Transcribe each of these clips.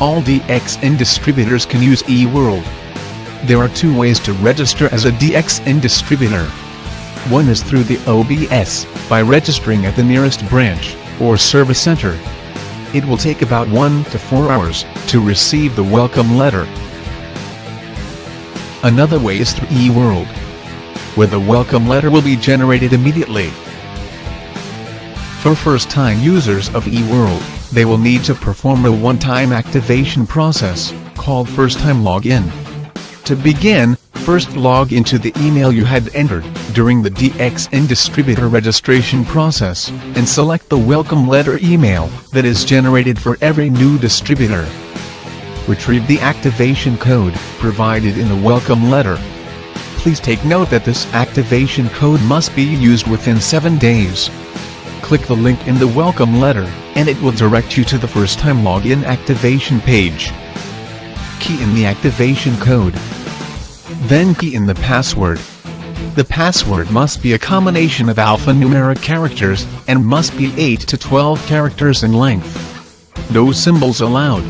All DXN distributors can use E World. There are two ways to register as a DXN distributor. One is through the OBS, by registering at the nearest branch or service center. It will take about 1 to 4 hours to receive the welcome letter. Another way is through E World, where the welcome letter will be generated immediately. For first-time users of E World, they will need to perform a one-time activation process, called first-time login. To begin, first log into the email you had entered during the DXN distributor registration process, and select the welcome letter email that is generated for every new distributor. Retrieve the activation code provided in the welcome letter. Please take note that this activation code must be used within 7 days. Click the link in the welcome letter, and it will direct you to the first-time login activation page. Key in the activation code. Then key in the password. The password must be a combination of alphanumeric characters, and must be 8 to 12 characters in length. No symbols allowed.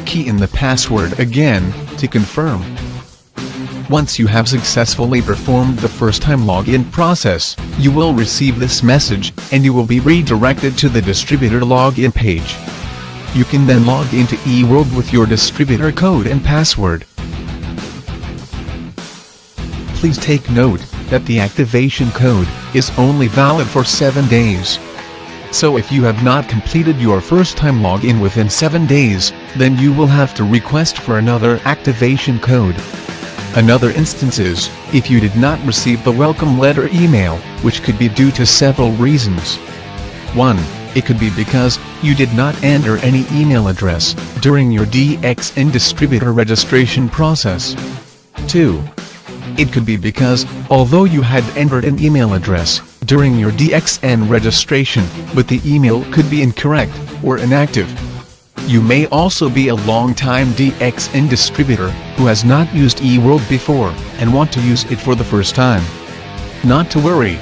Key in the password again, to confirm. Once you have successfully performed the first-time login process, you will receive this message, and you will be redirected to the distributor login page. You can then log into E World with your distributor code and password. Please take note that the activation code is only valid for 7 days. So if you have not completed your first-time login within 7 days, then you will have to request for another activation code. Another instance is, if you did not receive the welcome letter email, which could be due to several reasons. 1. It could be because you did not enter any email address during your DXN distributor registration process. 2. It could be because, although you had entered an email address during your DXN registration, but the email could be incorrect or inactive. You may also be a long-time DXN distributor who has not used E World before and want to use it for the first time. Not to worry.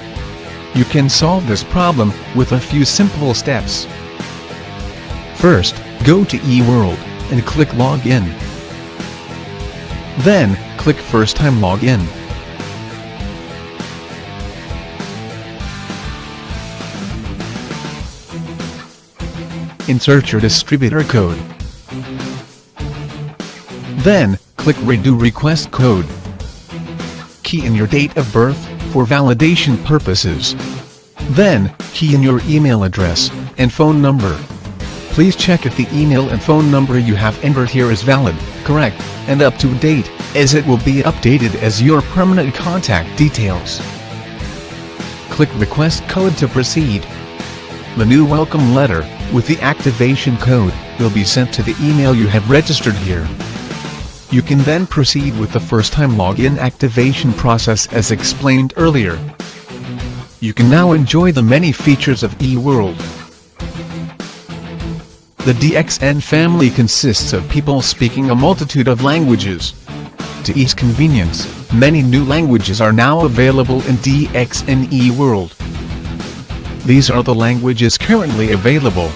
You can solve this problem with a few simple steps. First, go to E World and click Login. Then, click First-Time Login. Insert your distributor code. Then, click Redo Request Code. Key in your date of birth for validation purposes. Then, key in your email address and phone number. Please check if the email and phone number you have entered here is valid, correct, and up to date, as it will be updated as your permanent contact details. Click Request Code to proceed. The new welcome letter, with the activation code, will be sent to the email you have registered here. You can then proceed with the first-time login activation process as explained earlier. You can now enjoy the many features of E World. The DXN family consists of people speaking a multitude of languages. To ease convenience, many new languages are now available in DXN E World. These are the languages currently available.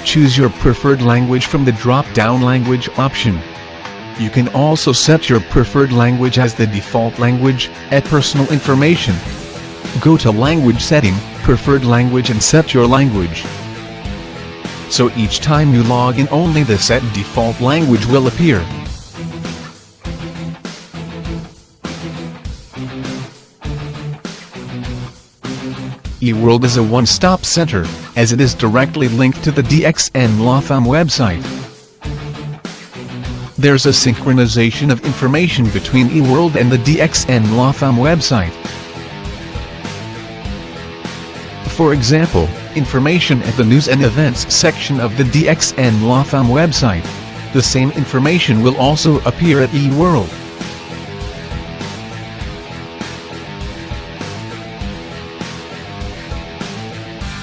Choose your preferred language from the drop-down language option. You can also set your preferred language as the default language, at personal information. Go to Language Setting, Preferred Language and set your language. So each time you log in, only the set default language will appear. E World is a one-stop center, as it is directly linked to the DXN Law Firm website. There's a synchronization of information between E World and the DXN Law Firm website. For example, information at the News and Events section of the DXN Law Firm website. The same information will also appear at E World.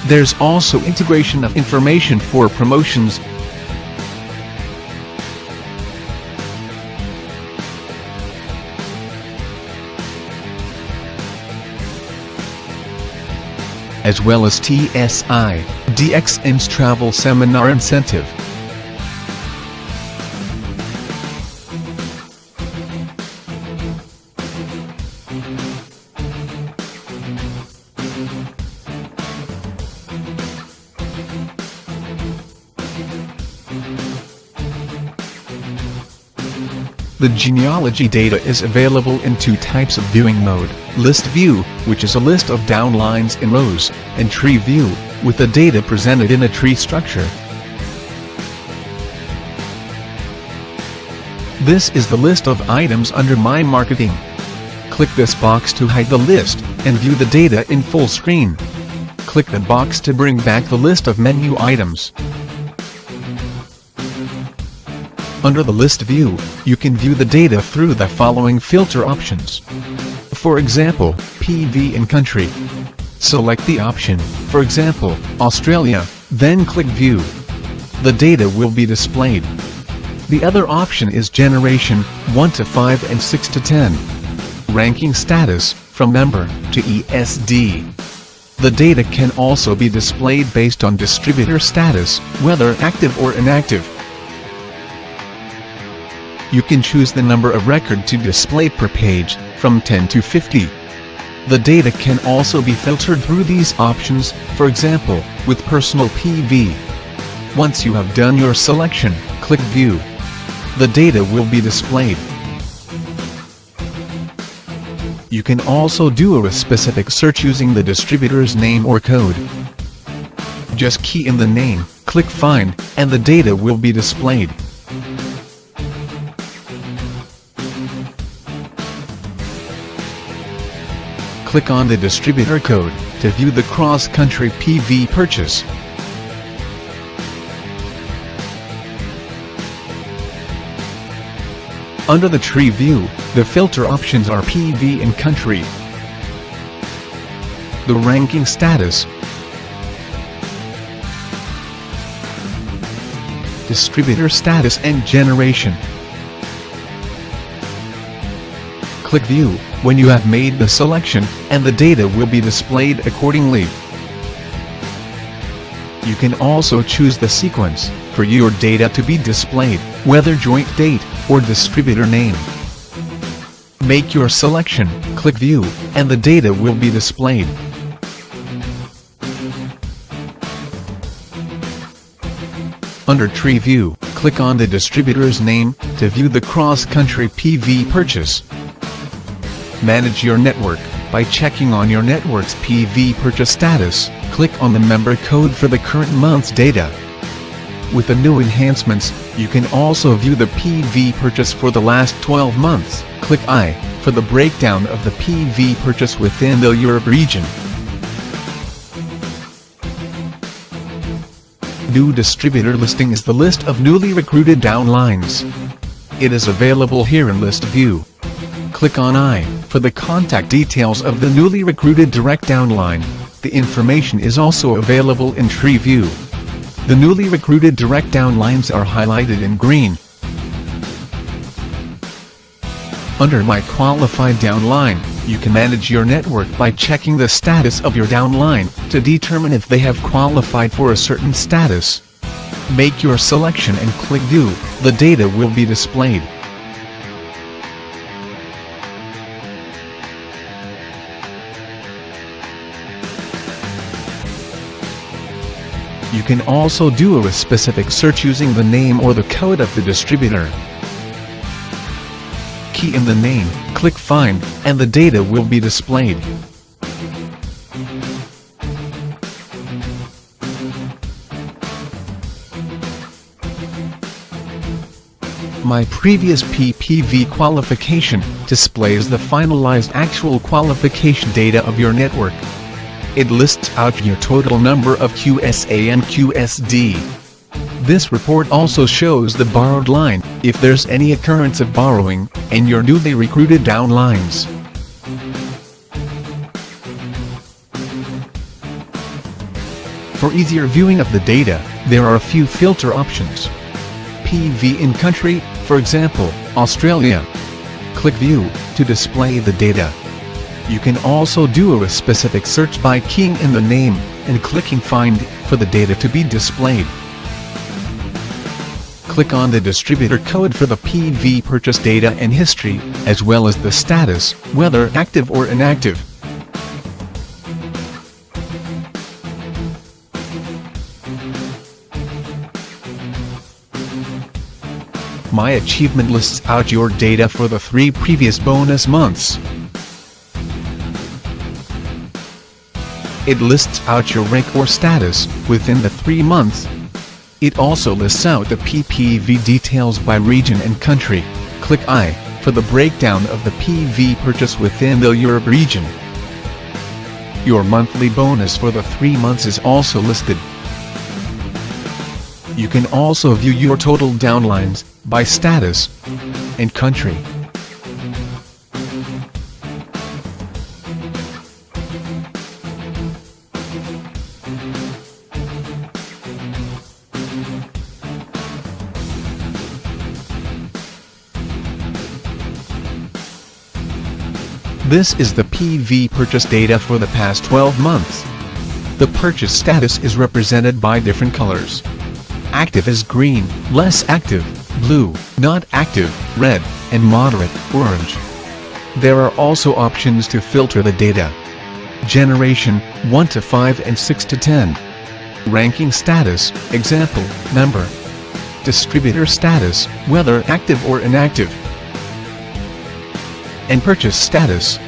There's also integration of information for promotions. as well as TSI DXN's travel seminar incentive. The genealogy data is available in two types of viewing mode: list view, which is a list of downlines in rows, and tree view, with the data presented in a tree structure. This is the list of items under My Marketing. Click this box to hide the list, and view the data in full screen. Click the box to bring back the list of menu items. Under the list view, you can view the data through the following filter options. For example, PV and country. Select the option, for example, Australia, then click View. The data will be displayed. The other option is generation, 1 to 5 and 6 to 10. Ranking status, from member to ESD. The data can also be displayed based on distributor status, whether active or inactive. You can choose the number of record to display per page, from 10 to 50. The data can also be filtered through these options, for example, with personal PV. Once you have done your selection, click View. The data will be displayed. You can also do a specific search using the distributor's name or code. Just key in the name, click Find, and the data will be displayed. Click on the distributor code to view the cross-country PV purchase. Under the tree view, the filter options are PV and country, the ranking status, distributor status and generation. Click View when you have made the selection, and the data will be displayed accordingly. You can also choose the sequence for your data to be displayed, whether joint date or distributor name. Make your selection, click View, and the data will be displayed. Under Tree View, click on the distributor's name to view the cross-country PV purchase. Manage your network by checking on your network's PV purchase status. Click on the member code for the current month's data. With the new enhancements, you can also view the PV purchase for the last 12 months. Click I for the breakdown of the PV purchase within the Europe region. New distributor listing is the list of newly recruited downlines. It is available here in List View. Click on I for the contact details of the newly recruited direct downline. The information is also available in Tree View. The newly recruited direct downlines are highlighted in green. Under My Qualified Downline, you can manage your network by checking the status of your downline to determine if they have qualified for a certain status. Make your selection and click View. The data will be displayed. You can also do a specific search using the name or the code of the distributor. Key in the name, click Find, and the data will be displayed. My previous PPV qualification displays the finalized actual qualification data of your network. It lists out your total number of QSA and QSD. This report also shows the borrowed line, if there's any occurrence of borrowing, and your newly recruited downlines. For easier viewing of the data, there are a few filter options. PV in country, for example, Australia. Click View to display the data. You can also do a specific search by keying in the name and clicking Find for the data to be displayed. Click on the distributor code for the PV purchase data and history, as well as the status, whether active or inactive. My Achievement lists out your data for the 3 previous bonus months. It lists out your rank or status within the 3 months. It also lists out the PPV details by region and country. Click I for the breakdown of the PV purchase within the Europe region. Your monthly bonus for the 3 months is also listed. You can also view your total downlines by status and country. This is the PV purchase data for the past 12 months. The purchase status is represented by different colors. Active is green, less active, blue, not active, red, and moderate, orange. There are also options to filter the data. Generation, 1 to 5 and 6 to 10. Ranking status, example, member. Distributor status, whether active or inactive. And purchase status.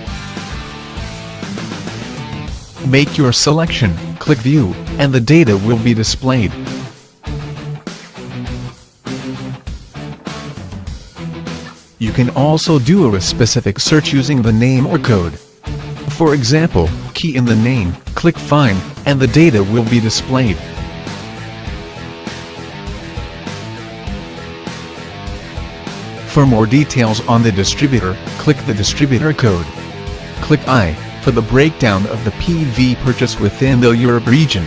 Make your selection, click View, and the data will be displayed. You can also do a specific search using the name or code. For example, key in the name, click Find, and the data will be displayed. For more details on the distributor, click the distributor code. Click I for the breakdown of the PV purchase within the Europe region.